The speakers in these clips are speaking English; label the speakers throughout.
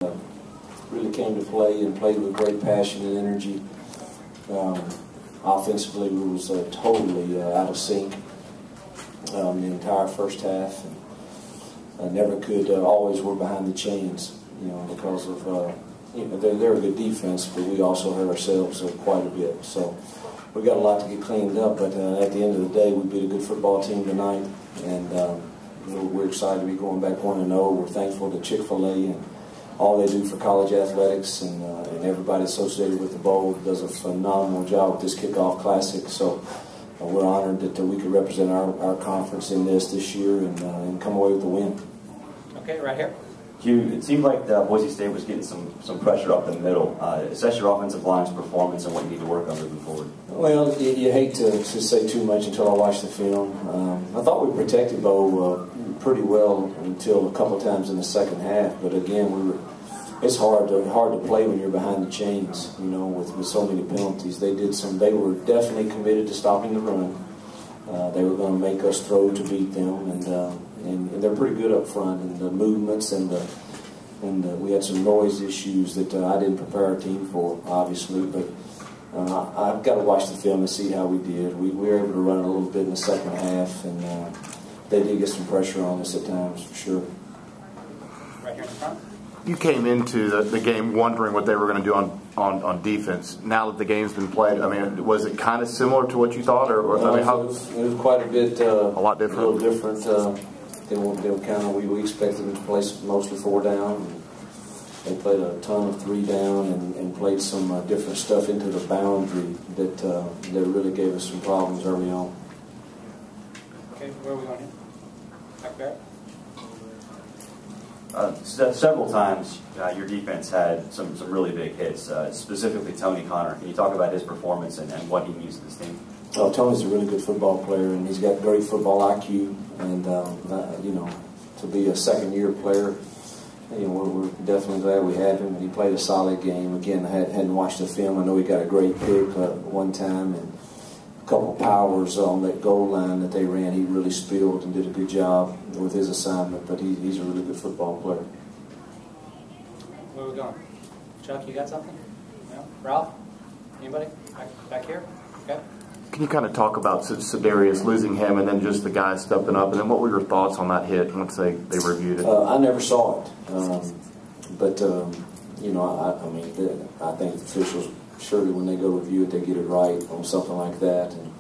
Speaker 1: Really came to play and played with great passion and energy. Offensively, we was totally out of sync the entire first half, and never could. Always were behind the chains, because of they're a good defense, but we also hurt ourselves quite a bit. So we got a lot to get cleaned up. But at the end of the day, we beat a good football team tonight, and we're excited to be going back 1-0. We're thankful to Chick-fil-A and all they do for college athletics, and everybody associated with the bowl does a phenomenal job with this kickoff classic. So we're honored that we could represent our conference in this year and come away with the win.
Speaker 2: Okay, right here.
Speaker 3: Hugh, it seemed like Boise State was getting some pressure up the middle. Assess your offensive line's performance and what you need to work on moving forward.
Speaker 1: Well, you hate to say too much until I watch the film. I thought we protected Bo pretty well until a couple times in the second half, but again, it's hard to play when you're behind the chains, with so many penalties. They were definitely committed to stopping the run. They were going to make us throw to beat them, and they're pretty good up front, and the movements and we had some noise issues that I didn't prepare our team for, obviously, but I've got to watch the film and see how we did. We were able to run a little bit in the second half, and they did get some pressure on us at times, for sure.
Speaker 2: Right here in the front.
Speaker 4: You came into the game wondering what they were going to do on defense. Now that the game's been played, was it kind of similar to what you thought, or
Speaker 1: it was quite a bit,
Speaker 4: a lot different.
Speaker 1: A little different. We expected them to play mostly 4 down. They played a ton of 3 down and played some different stuff into the boundary that really gave us some problems early on.
Speaker 2: Okay, where are we going here? Back there.
Speaker 3: Several times your defense had some really big hits, specifically Tony Connor. Can you talk about his performance and what he means to this team?
Speaker 1: Oh, Tony's a really good football player, and he's got great football IQ. And to be a second-year player, we're definitely glad we have him. And he played a solid game. Again, I hadn't watched the film. I know he got a great pick one time, and a couple powers on that goal line that they ran. He really spilled and did a good job with his assignment. But he's a really good football player.
Speaker 2: Where are we going? Chuck, you got something? No? Ralph? Anybody? Back here? Okay.
Speaker 4: Can you kind of talk about Sedarius losing him and then just the guys stepping up? And then what were your thoughts on that hit once they reviewed it?
Speaker 1: I never saw it. But I think the officials, surely when they go review it, they get it right on something like that. And,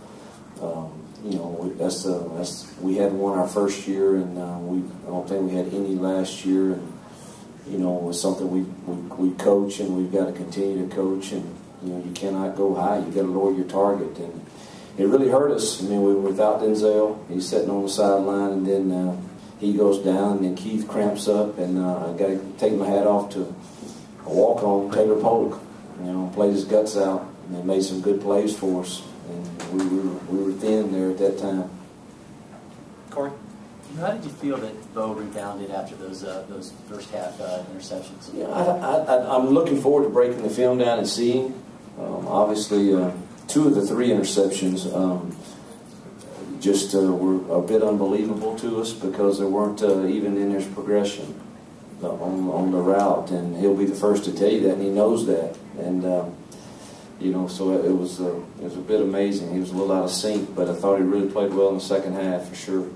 Speaker 1: we had one our first year, and I don't think we had any last year. And, it was something we coach, and we've got to continue to coach. And, you cannot go high. You've got to lower your target. And it really hurt us. We were without Denzel. He's sitting on the sideline, and then he goes down, and then Keith cramps up, and I got to take my hat off to a walk-on, Taylor Polk. Played his guts out, and made some good plays for us. And we were thin there at that time.
Speaker 2: Corey?
Speaker 5: How did you feel that Bo rebounded after those first half interceptions?
Speaker 1: Yeah, I'm looking forward to breaking the film down and seeing. Obviously, 2 of the 3 interceptions were a bit unbelievable to us because they weren't even in his progression on the route, and he'll be the first to tell you that, and he knows that. And so it was a bit amazing. He was a little out of sync, but I thought he really played well in the second half for sure.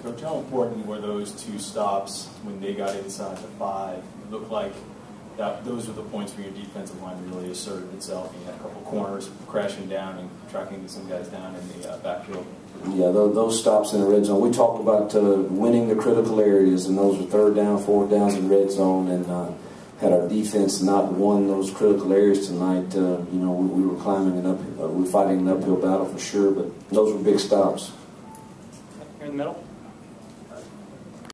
Speaker 6: Coach, how important were those 2 stops when they got inside the 5? It looked like those were the points where your defensive line really asserted itself. You had a couple corners crashing down and tracking some guys down in the backfield.
Speaker 1: Yeah, those stops in the red zone. We talk about winning the critical areas, and those were 3rd down, 4th downs in red zone, and had our defense not won those critical areas tonight, we were climbing we were fighting an uphill battle for sure, but those were big stops.
Speaker 2: Here in the middle.